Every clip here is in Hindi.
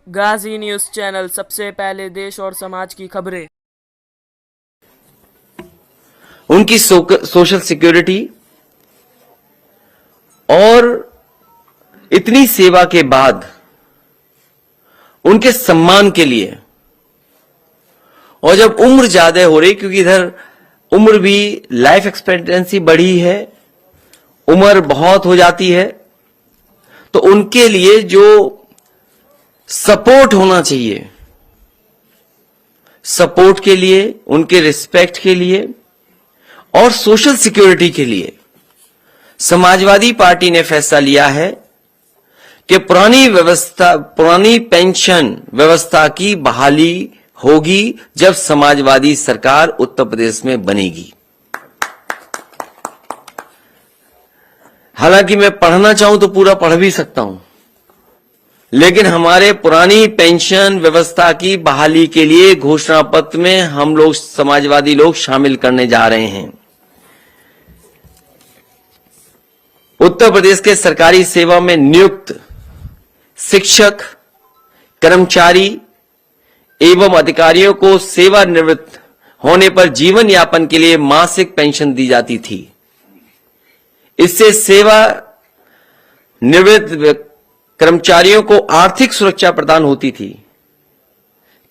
गाजी न्यूज चैनल, सबसे पहले देश और समाज की खबरें। उनकी सोशल सिक्योरिटी और इतनी सेवा के बाद उनके सम्मान के लिए, और जब उम्र ज्यादा हो रही, क्योंकि इधर उम्र भी, लाइफ एक्सपेक्टेंसी बढ़ी है, उम्र बहुत हो जाती है, तो उनके लिए जो सपोर्ट होना चाहिए, सपोर्ट के लिए, उनके रिस्पेक्ट के लिए और सोशल सिक्योरिटी के लिए समाजवादी पार्टी ने फैसला लिया है कि पुरानी पेंशन व्यवस्था की बहाली होगी जब समाजवादी सरकार उत्तर प्रदेश में बनेगी। हालांकि मैं पढ़ना चाहूं तो पूरा पढ़ भी सकता हूं, लेकिन हमारे पुरानी पेंशन व्यवस्था की बहाली के लिए घोषणा पत्र में हम लोग समाजवादी लोग शामिल करने जा रहे हैं। उत्तर प्रदेश के सरकारी सेवा में नियुक्त शिक्षक, कर्मचारी एवं अधिकारियों को सेवानिवृत्त होने पर जीवन यापन के लिए मासिक पेंशन दी जाती थी। इससे सेवा निवृत्त कर्मचारियों को आर्थिक सुरक्षा प्रदान होती थी।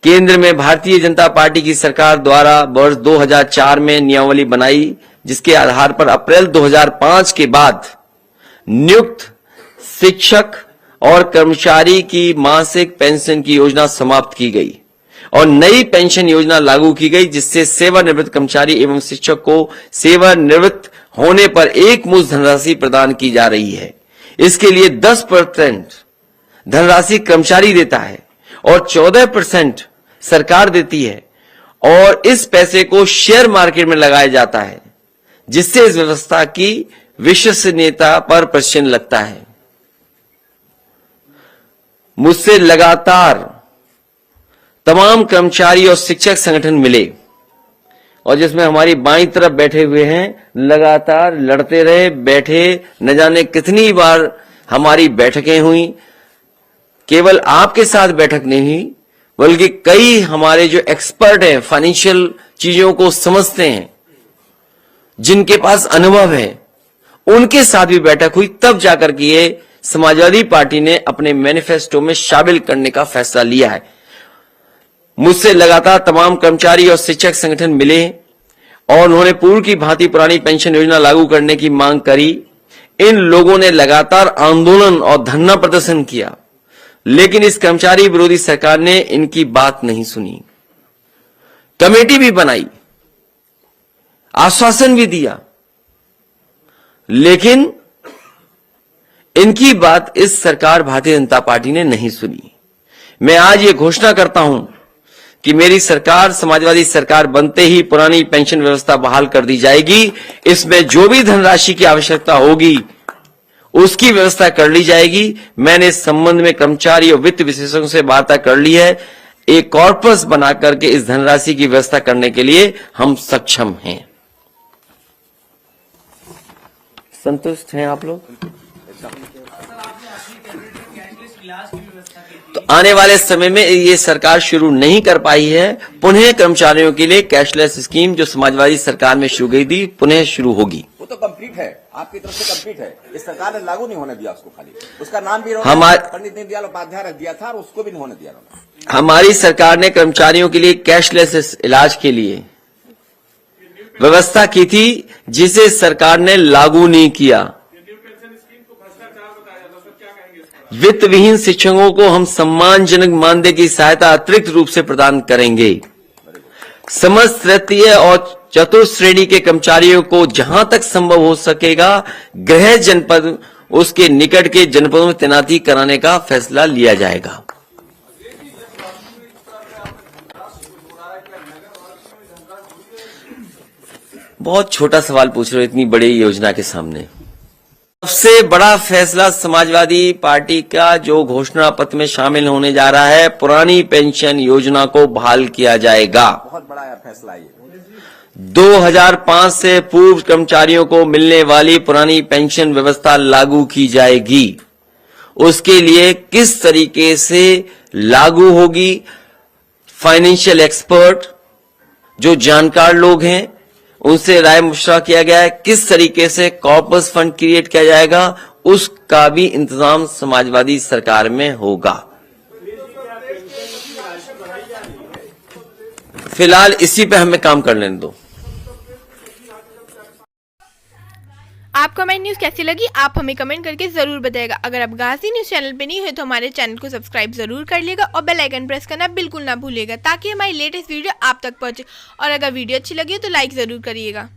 केंद्र में भारतीय जनता पार्टी की सरकार द्वारा वर्ष 2004 में नियमावली बनाई, जिसके आधार पर अप्रैल 2005 के बाद नियुक्त शिक्षक और कर्मचारी की मासिक पेंशन की योजना समाप्त की गई और नई पेंशन योजना लागू की गई, जिससे सेवानिवृत्त कर्मचारी एवं शिक्षक को सेवानिवृत्त होने पर एक मुश्त धनराशि प्रदान की जा रही है। इसके लिए 10% धनराशि कर्मचारी देता है और 14% सरकार देती है, और इस पैसे को शेयर मार्केट में लगाया जाता है, जिससे इस व्यवस्था की विश्वसनीयता पर प्रश्न लगता है। मुझसे लगातार तमाम कर्मचारी और शिक्षक संगठन मिले, और जिसमें हमारी बाईं तरफ बैठे हुए हैं, लगातार लड़ते रहे, बैठे, न जाने कितनी बार हमारी बैठकें हुई। केवल आपके साथ बैठक नहीं हुई, बल्कि कई हमारे जो एक्सपर्ट हैं, फाइनेंशियल चीजों को समझते हैं, जिनके पास अनुभव है, उनके साथ भी बैठक हुई। तब जाकर के ये समाजवादी पार्टी ने अपने मैनिफेस्टो में शामिल करने का फैसला लिया है। मुझसे लगातार तमाम कर्मचारी और शिक्षक संगठन मिले और उन्होंने पूर्व की भांति पुरानी पेंशन योजना लागू करने की मांग करी। इन लोगों ने लगातार आंदोलन और धरना प्रदर्शन किया, लेकिन इस कर्मचारी विरोधी सरकार ने इनकी बात नहीं सुनी। कमेटी भी बनाई, आश्वासन भी दिया, लेकिन इनकी बात इस सरकार भारतीय जनता पार्टी ने नहीं सुनी। मैं आज ये घोषणा करता हूं कि मेरी सरकार, समाजवादी सरकार बनते ही पुरानी पेंशन व्यवस्था बहाल कर दी जाएगी। इसमें जो भी धनराशि की आवश्यकता होगी उसकी व्यवस्था कर ली जाएगी। मैंने इस संबंध में कर्मचारी और वित्त विशेषज्ञों से वार्ता कर ली है। एक कॉर्पस बना करके इस धनराशि की व्यवस्था करने के लिए हम सक्षम हैं। संतुष्ट हैं आप लोग? तो आने वाले समय में ये सरकार शुरू नहीं कर पाई है, पुनः कर्मचारियों के लिए कैशलेस स्कीम जो समाजवादी सरकार में शुरू गई थी, पुनः शुरू होगी। वो तो कंप्लीट है, आपकी तरफ से कंप्लीट है। इस सरकार ने लागू नहीं होने दिया उसको, खाली उसका नाम भी पंडित दीनदयाल उपाध्याय रख दिया था और उसको भी नहीं होने दिया। हमारी सरकार ने कर्मचारियों के लिए कैशलेस इलाज के लिए व्यवस्था की थी, जिसे सरकार ने लागू नहीं किया। वित्त विहीन शिक्षकों को हम सम्मानजनक मानदेय की सहायता अतिरिक्त रूप से प्रदान करेंगे। समस्त तृतीय और चतुर्थ श्रेणी के कर्मचारियों को जहां तक संभव हो सकेगा गृह जनपद, उसके निकट के जनपदों में तैनाती कराने का फैसला लिया जाएगा। बहुत छोटा सवाल पूछ रहे हो इतनी बड़ी योजना के सामने। सबसे बड़ा फैसला समाजवादी पार्टी का जो घोषणा पत्र में शामिल होने जा रहा है, पुरानी पेंशन योजना को बहाल किया जाएगा। बहुत बड़ा फैसला है। 2005 से पूर्व कर्मचारियों को मिलने वाली पुरानी पेंशन व्यवस्था लागू की जाएगी। उसके लिए किस तरीके से लागू होगी। फाइनेंशियल एक्सपर्ट जो जानकार लोग हैं उनसे राय मशवरा किया गया है। किस तरीके से कॉर्पस फंड क्रिएट किया जाएगा उसका भी इंतजाम समाजवादी सरकार में होगा। फिलहाल इसी पे हमें काम कर लेने दो। आपको हमारी न्यूज़ कैसी लगी आप हमें कमेंट करके ज़रूर बताइएगा। अगर आप गाजी न्यूज़ चैनल पे नहीं हुए तो हमारे चैनल को सब्सक्राइब ज़रूर कर लिएगा और बेल आइकन प्रेस करना बिल्कुल ना भूलिएगा ताकि हमारी लेटेस्ट वीडियो आप तक पहुंचे। और अगर वीडियो अच्छी लगी हो तो लाइक ज़रूर करिएगा।